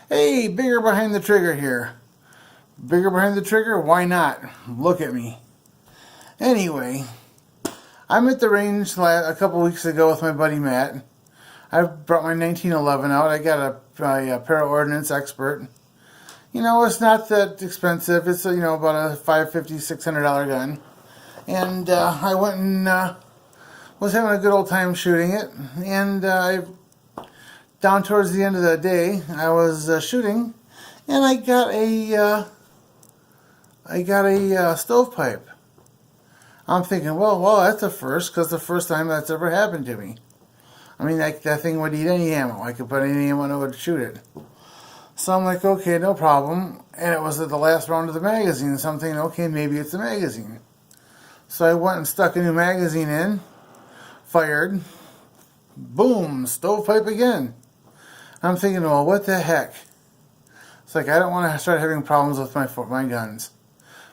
Hey, bigger behind the trigger here. Bigger behind the trigger? Why not? Look at me. Anyway, I'm at the range a couple weeks ago with my buddy Matt. I brought my 1911 out. I got a Para Ordnance Expert. You know, it's not that expensive. It's about a $550, $600 gun. And I went and was having a good old time shooting it. And down towards the end of the day, I was shooting, and I got a stovepipe. I'm thinking, well, that's a first, because the first time that's ever happened to me. I mean, that thing would eat any ammo. I could put any ammo and it would shoot it. So I'm like, okay, no problem. And it was at the last round of the magazine, so I'm thinking, okay, maybe it's a magazine. So I went and stuck a new magazine in, fired, boom, stovepipe again. I'm thinking, well, what the heck? It's like, I don't want to start having problems with my guns.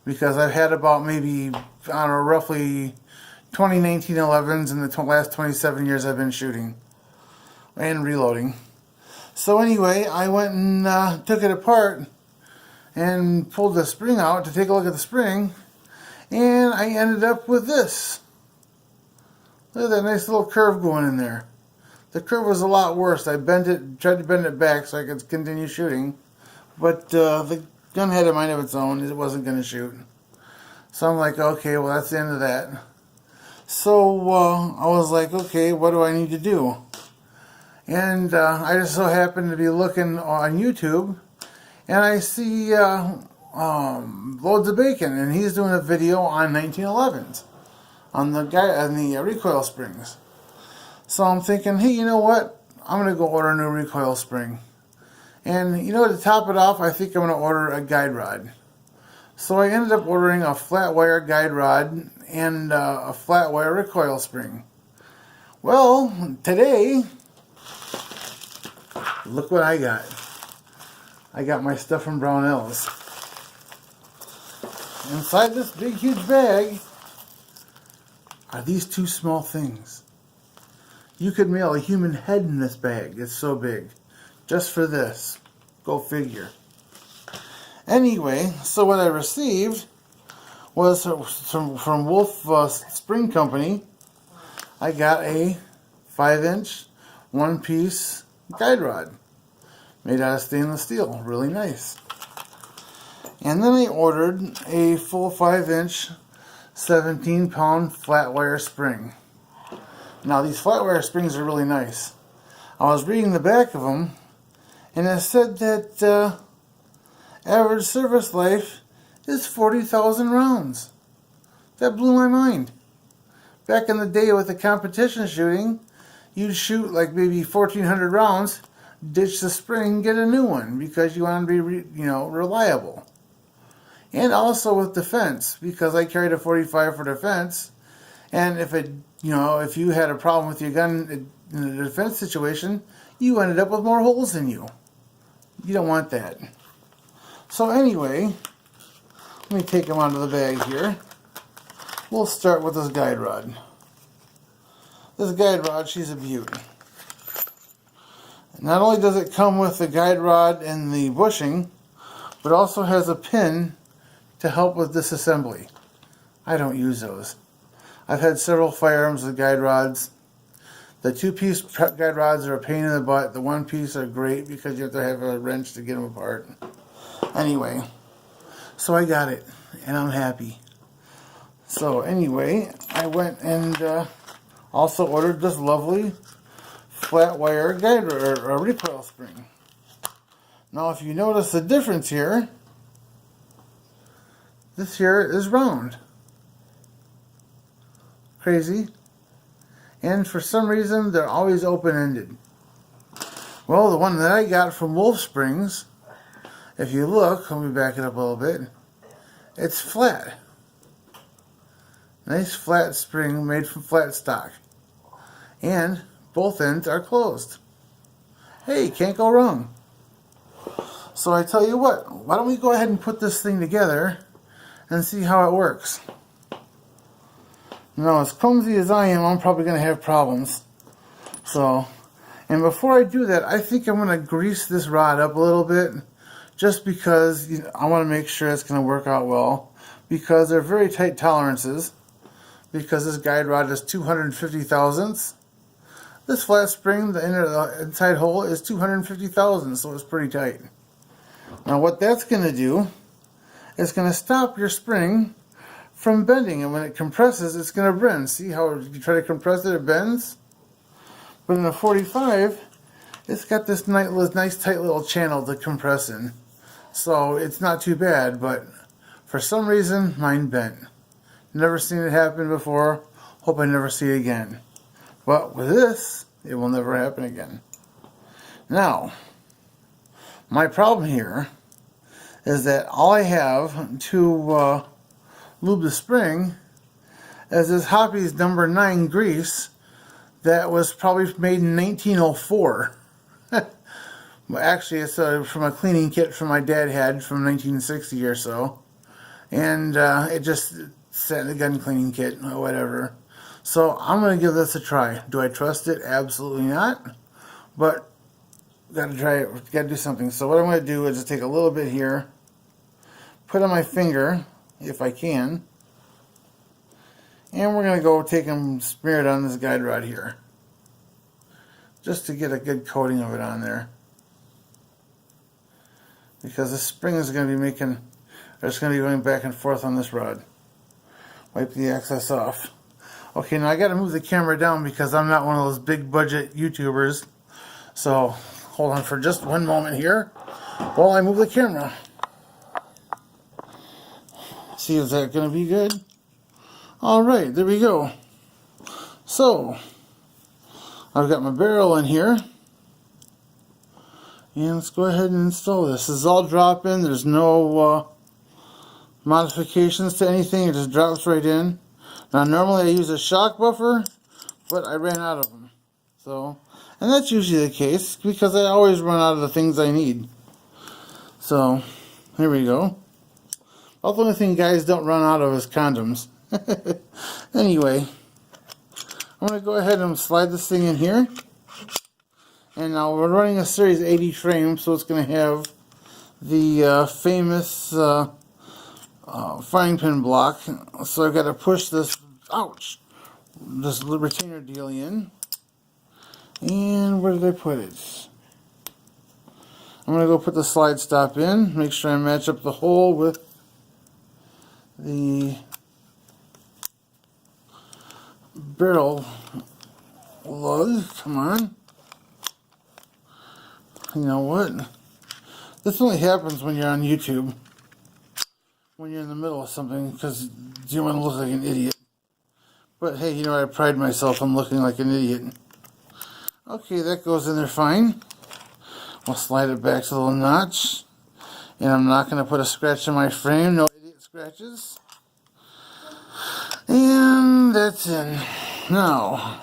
Because I've had about maybe, I don't know, roughly 20 1911s in the last 27 years I've been shooting. And reloading. So anyway, I went and took it apart and pulled the spring out to take a look at the spring. And I ended up with this. Look at that nice little curve going in there. The curve was a lot worse. I tried to bend it back so I could continue shooting. But the gun had a mind of its own. It wasn't going to shoot. So I'm like, okay, well, that's the end of that. So I was like, okay, what do I need to do? And I just so happened to be looking on YouTube, and I see Loads of Bacon, and he's doing a video on 1911s on the recoil springs. So I'm thinking, hey, you know what? I'm going to go order a new recoil spring. And, to top it off, I think I'm going to order a guide rod. So I ended up ordering a flat wire guide rod and a flat wire recoil spring. Well, today, look what I got. I got my stuff from Brownells. Inside this big, huge bag are these two small things. You could mail a human head in this bag. It's so big. Just for this. Go figure. Anyway, so what I received was from Wolf Spring Company. I got a 5-inch, one-piece guide rod. Made out of stainless steel. Really nice. And then I ordered a full 5-inch, 17-pound flat wire spring. Now these flat wire springs are really nice. I was reading the back of them, and it said that average service life is 40,000 rounds. That blew my mind. Back in the day with the competition shooting, you'd shoot like maybe 1,400 rounds, ditch the spring, get a new one because you want to be, reliable. And also with defense, because I carried a 45 for defense, and if you had a problem with your gun in a defense situation, you ended up with more holes in you. You don't want that. So anyway, let me take them out of the bag here. We'll start with this guide rod. This guide rod, she's a beauty. Not only does it come with the guide rod and the bushing, but also has a pin to help with disassembly. I don't use those. I've had several firearms with guide rods. The 2-piece guide rods are a pain in the butt. The 1-piece are great because you have to have a wrench to get them apart. Anyway, so I got it, and I'm happy. So anyway, I went and also ordered this lovely flat wire guide or recoil spring. Now, if you notice the difference here, this here is round. Crazy. And for some reason, they're always open-ended. Well, the one that I got from Wolf Springs, if you look, let me back it up a little bit, it's flat. Nice flat spring made from flat stock. And both ends are closed. Hey, can't go wrong. So I tell you what, why don't we go ahead and put this thing together and see how it works. Now, as clumsy as I am, I'm probably going to have problems. So, And before I do that, I think I'm going to grease this rod up a little bit, just because I want to make sure it's going to work out well, because they're very tight tolerances, because this guide rod is 250 thousandths. This flat spring, the inside hole, is 250 thousandths, so it's pretty tight. Now what that's going to do is going to stop your spring from bending, and when it compresses, it's going to bend. See how you try to compress it, it bends? But in a 45, it's got this nice tight little channel to compress in. So it's not too bad, but for some reason, mine bent. Never seen it happen before. Hope I never see it again. But with this, it will never happen again. Now, my problem here is that all I have to lube the spring is this Hoppy's number 9 grease that was probably made in 1904. Actually, it's from a cleaning kit from my dad had from 1960 or so. And it just sat in the gun cleaning kit or whatever. So I'm going to give this a try. Do I trust it? Absolutely not. But gotta try it. Gotta do something. So what I'm going to do is just take a little bit here, put on my finger, if I can, and we're going to go take and smear it on this guide rod here, just to get a good coating of it on there, because the spring is going to be making, it's going to be going back and forth on this rod. Wipe the excess off. Okay, now I got to move the camera down because I'm not one of those big budget YouTubers. So hold on for just one moment here while I move the camera. See, is that going to be good? Alright, there we go. So, I've got my barrel in here. And let's go ahead and install this. This is all drop-in. There's no modifications to anything. It just drops right in. Now, normally I use a shock buffer, but I ran out of them. So, and that's usually the case because I always run out of the things I need. So, here we go. Well, the only thing guys don't run out of is condoms. Anyway, I'm going to go ahead and slide this thing in here. And now we're running a series 80 frame, so it's going to have the famous frying pin block. So I've got to push this, ouch, this retainer deal in. And where did I put it? I'm going to go put the slide stop in, make sure I match up the hole with the barrel lug. Come on. You know what? This only happens when you're on YouTube. When you're in the middle of something, because you want to look like an idiot. But hey, you know, I pride myself on looking like an idiot. Okay, that goes in there fine. I'll slide it back to the little notch. And I'm not going to put a scratch in my frame. No idiot scratches. And that's in. Now,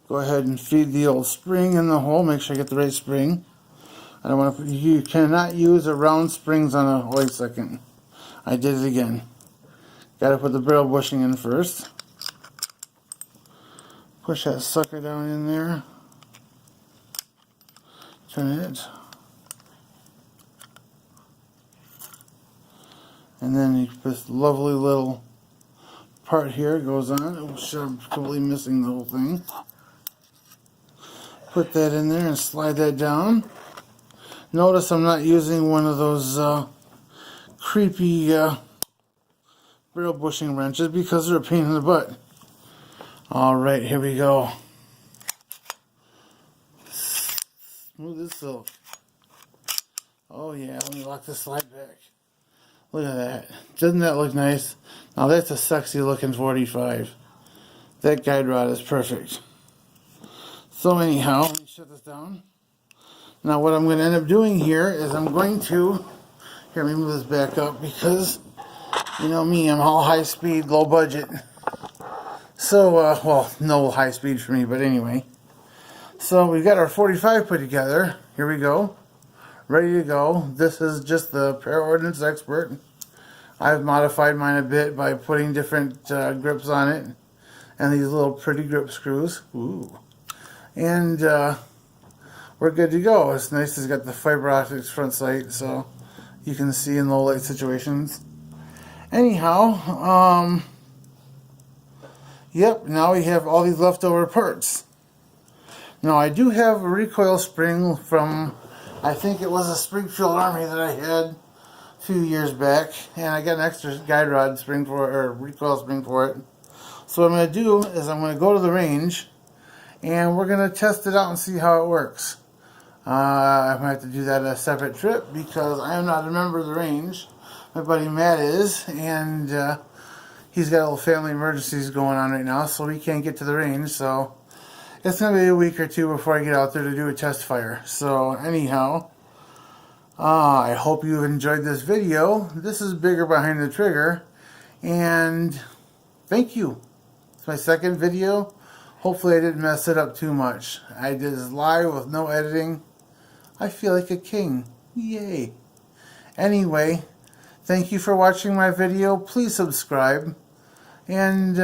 go ahead and feed the old spring in the hole. Make sure I get the right spring. I don't want to. You cannot use a round springs on a. Wait a second. I did it again. Got to put the barrel bushing in first. Push that sucker down in there. Turn it. And then this lovely little part here goes on. I'm completely missing the whole thing. Put that in there and slide that down. Notice I'm not using one of those creepy barrel bushing wrenches because they're a pain in the butt. Alright, here we go. Smooth as silk. Oh yeah, let me lock this slide back. Look at that. Doesn't that look nice? Now that's a sexy looking 45. That guide rod is perfect. So anyhow, let me shut this down. Now what I'm going to end up doing here is I'm going to, here, let me move this back up because, you know me, I'm all high speed, low budget. So, well, no high speed for me, but anyway. So we've got our 45 put together. Here we go. Ready to go. This is just the Para Ordnance Expert. I've modified mine a bit by putting different grips on it. And these little pretty grip screws. Ooh. and we're good to go. It's nice it's got the fiber optics front sight, so you can see in low light situations. Anyhow, yep, now we have all these leftover parts. Now I do have a recoil spring from, I think it was a Springfield Army that I had a few years back, and I got an extra guide rod spring for it, or recoil spring for it. So what I'm going to do is I'm going to go to the range, and we're going to test it out and see how it works. I'm going to have to do that a separate trip because I am not a member of the range. My buddy Matt is, and he's got little family emergencies going on right now, so he can't get to the range. So it's going to be a week or two before I get out there to do a test fire. So anyhow, I hope you enjoyed this video. This is Bigger Behind the Trigger, and thank you. It's my second video. Hopefully I didn't mess it up too much. I did this live with no editing. I feel like a king. Yay. Anyway, thank you for watching my video. Please subscribe. And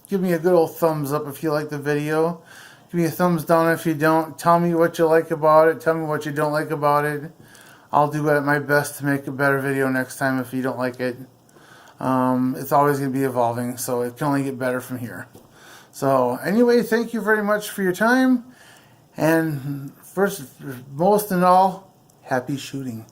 give me a good old thumbs up if you like the video. Give me a thumbs down if you don't. Tell me what you like about it. Tell me what you don't like about it. I'll do my best to make a better video next time if you don't like it. It's always going to be evolving, so it can only get better from here. So anyway, thank you very much for your time. And first, most and all, happy shooting.